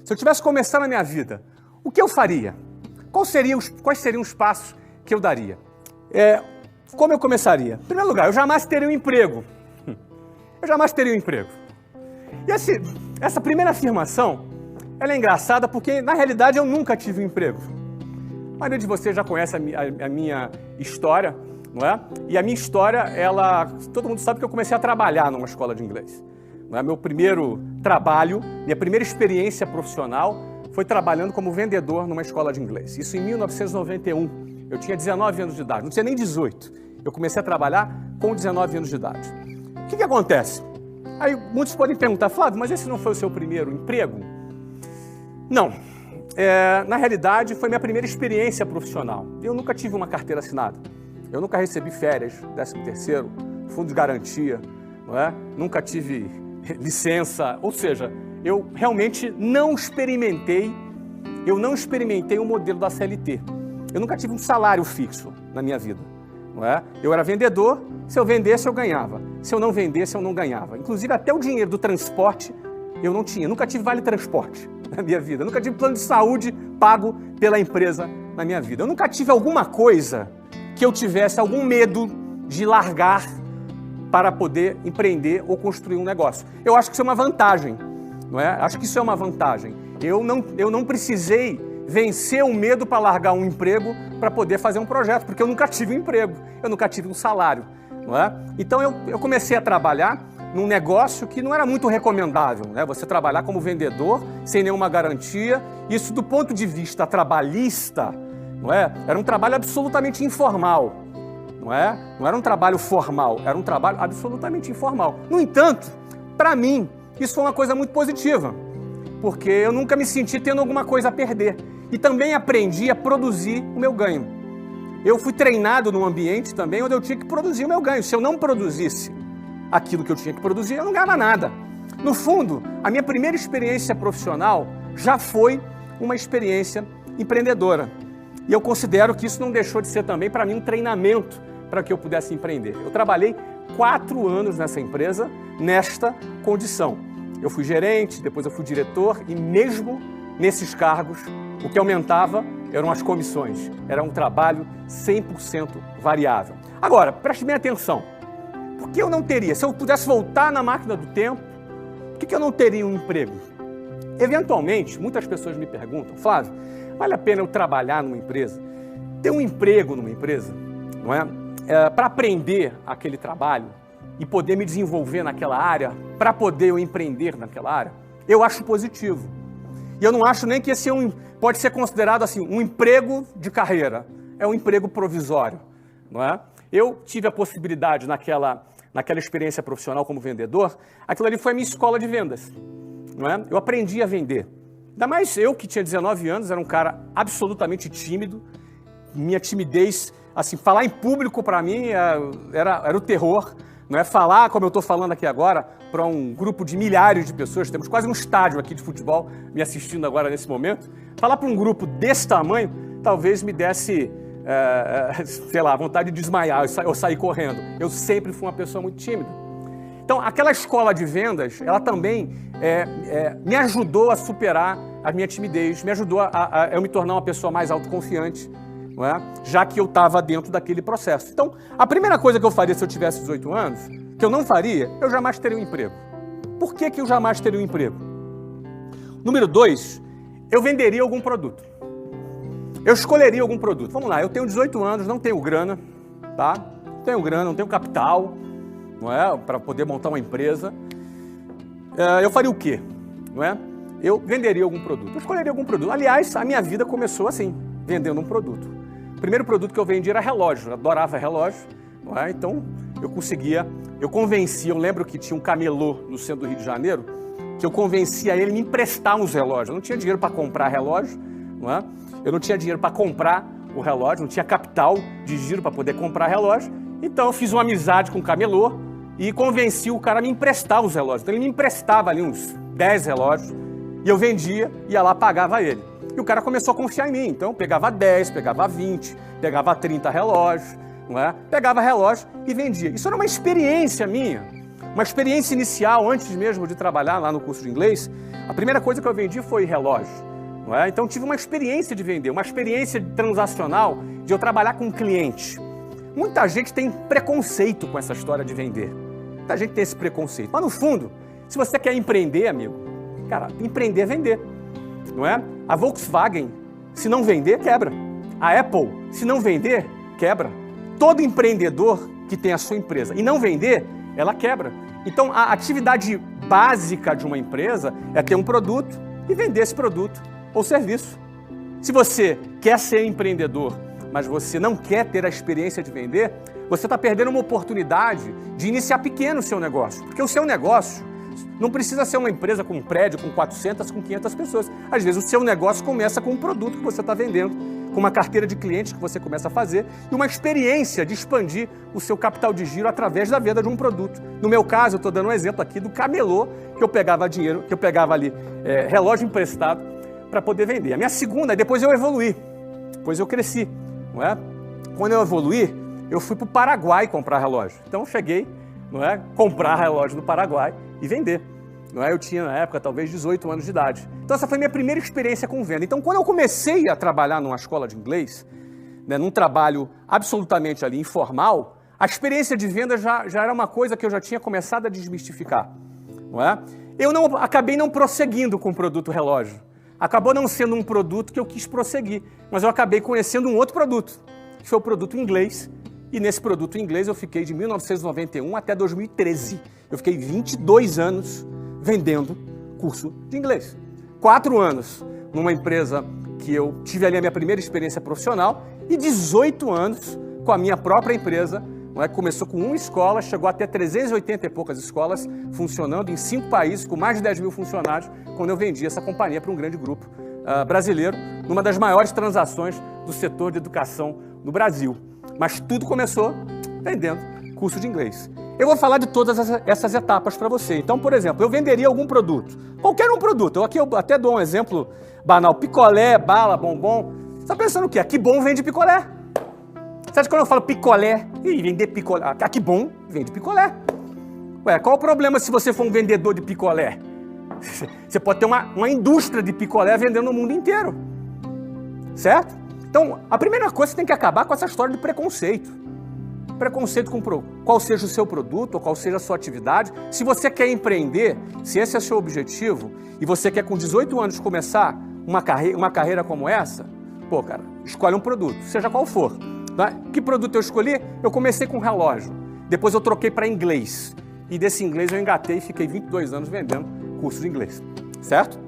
Se eu tivesse começando a minha vida, o que eu faria? Quais seriam os passos que eu daria? Como eu começaria? Em primeiro lugar, eu jamais teria um emprego. Eu jamais teria um emprego. E essa primeira afirmação, ela é engraçada porque, na realidade, eu nunca tive um emprego. A maioria de vocês já conhece a minha história, não é? E a minha história, todo mundo sabe que eu comecei a trabalhar numa escola de inglês. Não é? Meu primeiro trabalho, minha primeira experiência profissional foi trabalhando como vendedor numa escola de inglês. Isso em 1991. Eu tinha 19 anos de idade, não tinha nem 18. Eu comecei a trabalhar com 19 anos de idade. O que acontece? Aí muitos podem perguntar, Flávio, mas esse não foi o seu primeiro emprego? Não. Na realidade, foi minha primeira experiência profissional. Eu nunca tive uma carteira assinada. Eu nunca recebi férias, 13º, fundo de garantia, não é? Nunca tive licença. Ou seja, eu realmente não experimentei o modelo da CLT. Eu nunca tive um salário fixo na minha vida. Não é? Eu era vendedor, se eu vendesse eu ganhava, se eu não vendesse eu não ganhava. Inclusive até o dinheiro do transporte eu não tinha, nunca tive vale transporte na minha vida, eu nunca tive plano de saúde pago pela empresa na minha vida. Eu nunca tive alguma coisa que eu tivesse algum medo de largar para poder empreender ou construir um negócio. Eu acho que isso é uma vantagem, não é? Acho que isso é uma vantagem. Eu não precisei vencer o medo para largar um emprego para poder fazer um projeto, porque eu nunca tive um emprego, eu nunca tive um salário, não é? Então eu comecei a trabalhar num negócio que não era muito recomendável, né? Você trabalhar como vendedor sem nenhuma garantia, isso do ponto de vista trabalhista, não é? Era um trabalho absolutamente informal, não é? Não era um trabalho formal, era um trabalho absolutamente informal. No entanto, para mim, isso foi uma coisa muito positiva, porque eu nunca me senti tendo alguma coisa a perder. E também aprendi a produzir o meu ganho. Eu fui treinado num ambiente também onde eu tinha que produzir o meu ganho. Se eu não produzisse aquilo que eu tinha que produzir, eu não ganhava nada. No fundo, a minha primeira experiência profissional já foi uma experiência empreendedora. E eu considero que isso não deixou de ser também, para mim, um treinamento para que eu pudesse empreender. Eu trabalhei 4 anos nessa empresa, nesta condição. Eu fui gerente, depois eu fui diretor e mesmo nesses cargos, o que aumentava eram as comissões. Era um trabalho 100% variável. Agora, preste bem atenção. Por que eu não teria? Se eu pudesse voltar na máquina do tempo, por que eu não teria um emprego? Eventualmente, muitas pessoas me perguntam, Flávio, vale a pena eu trabalhar numa empresa? Ter um emprego numa empresa, não é? Para aprender aquele trabalho e poder me desenvolver naquela área, para poder eu empreender naquela área, eu acho positivo. E eu não acho nem que esse pode ser considerado assim, um emprego de carreira. É um emprego provisório, não é? Eu tive a possibilidade naquela experiência profissional como vendedor, aquilo ali foi a minha escola de vendas, não é? Eu aprendi a vender. Ainda mais eu que tinha 19 anos, era um cara absolutamente tímido, minha timidez, assim, falar em público para mim era o terror. Não é falar, como eu estou falando aqui agora, para um grupo de milhares de pessoas, temos quase um estádio aqui de futebol me assistindo agora nesse momento, falar para um grupo desse tamanho, talvez me desse, sei lá, vontade de desmaiar, eu sair correndo. Eu sempre fui uma pessoa muito tímida. Então, aquela escola de vendas, ela também me ajudou a superar a minha timidez, me ajudou a eu me tornar uma pessoa mais autoconfiante, não é? Já que eu estava dentro daquele processo. Então, a primeira coisa que eu faria se eu tivesse 18 anos, que eu não faria, eu jamais teria um emprego. Por que eu jamais teria um emprego? Número 2, eu venderia algum produto. Eu escolheria algum produto. Vamos lá, eu tenho 18 anos, não tenho grana, tá? Não tenho grana, não tenho capital, não é? Para poder montar uma empresa. Eu faria o quê? Não é? Eu venderia algum produto. Eu escolheria algum produto. Aliás, a minha vida começou assim, vendendo um produto. O primeiro produto que eu vendi era relógio, eu adorava relógio, não é? Então eu convencia, eu lembro que tinha um camelô no centro do Rio de Janeiro, que eu convencia ele a me emprestar uns relógios. Eu não tinha dinheiro para comprar relógio, não é? Eu não tinha dinheiro para comprar o relógio, não tinha capital de giro para poder comprar relógio, então eu fiz uma amizade com o camelô e convenci o cara a me emprestar os relógios. Então ele me emprestava ali uns 10 relógios e eu vendia, ia lá, pagava ele. E o cara começou a confiar em mim, então pegava 10, pegava 20, pegava 30 relógios, não é? Pegava relógio e vendia. Isso era uma experiência minha, Uma experiência inicial, antes mesmo de trabalhar lá no curso de inglês, a primeira coisa que eu vendi foi relógio. Não é? Então tive uma experiência de vender, uma experiência transacional de eu trabalhar com cliente. Muita gente tem preconceito com essa história de vender. Muita gente tem esse preconceito. Mas no fundo, se você quer empreender, amigo, cara, empreender é vender. Não é? A Volkswagen, se não vender, quebra. A Apple, se não vender, quebra. Todo empreendedor que tem a sua empresa e não vender, ela quebra. Então, a atividade básica de uma empresa é ter um produto e vender esse produto ou serviço. Se você quer ser empreendedor, mas você não quer ter a experiência de vender, você está perdendo uma oportunidade de iniciar pequeno o seu negócio. Porque o seu negócio não precisa ser uma empresa com um prédio, com 400, com 500 pessoas. Às vezes o seu negócio começa com um produto que você está vendendo, com uma carteira de clientes que você começa a fazer e uma experiência de expandir o seu capital de giro através da venda de um produto. No meu caso, eu estou dando um exemplo aqui do camelô, que eu pegava dinheiro, que eu pegava ali relógio emprestado para poder vender. A minha segunda, depois eu evoluí, depois eu cresci, não é? Quando eu evoluí, eu fui para o Paraguai comprar relógio. Então eu cheguei, não é, comprar relógio no Paraguai e vender. Não é? Eu tinha, na época, talvez 18 anos de idade. Então, essa foi a minha primeira experiência com venda. Então, quando eu comecei a trabalhar numa escola de inglês, né, num trabalho absolutamente ali informal, a experiência de venda já era uma coisa que eu já tinha começado a desmistificar. Não é? Eu acabei não prosseguindo com o produto relógio. Acabou não sendo um produto que eu quis prosseguir, mas eu acabei conhecendo um outro produto, que foi o produto inglês. E nesse produto inglês eu fiquei de 1991 até 2013. Eu fiquei 22 anos vendendo curso de inglês. 4 anos numa empresa que eu tive ali a minha primeira experiência profissional e 18 anos com a minha própria empresa, não é? Começou com uma escola, chegou até 380 e poucas escolas funcionando em 5 países, com mais de 10 mil funcionários, quando eu vendi essa companhia para um grande grupo brasileiro, numa das maiores transações do setor de educação no Brasil. Mas tudo começou vendendo curso de inglês. Eu vou falar de todas essas etapas para você. Então, por exemplo, eu venderia algum produto, qualquer um produto. Aqui eu até dou um exemplo banal: picolé, bala, bombom. Você está pensando o quê? Que bom vende picolé. Você acha que quando eu falo picolé, vender picolé, que bom vende picolé. Ué, qual o problema se você for um vendedor de picolé? Você pode ter uma indústria de picolé vendendo no mundo inteiro. Certo? Então, a primeira coisa, você tem que acabar com essa história de preconceito. Preconceito com qual seja o seu produto ou qual seja a sua atividade. Se você quer empreender, se esse é o seu objetivo e você quer com 18 anos começar uma carreira como essa, pô, cara, escolhe um produto, seja qual for. Tá? Que produto eu escolhi? Eu comecei com relógio, depois eu troquei para inglês e desse inglês eu engatei e fiquei 22 anos vendendo curso de inglês, certo?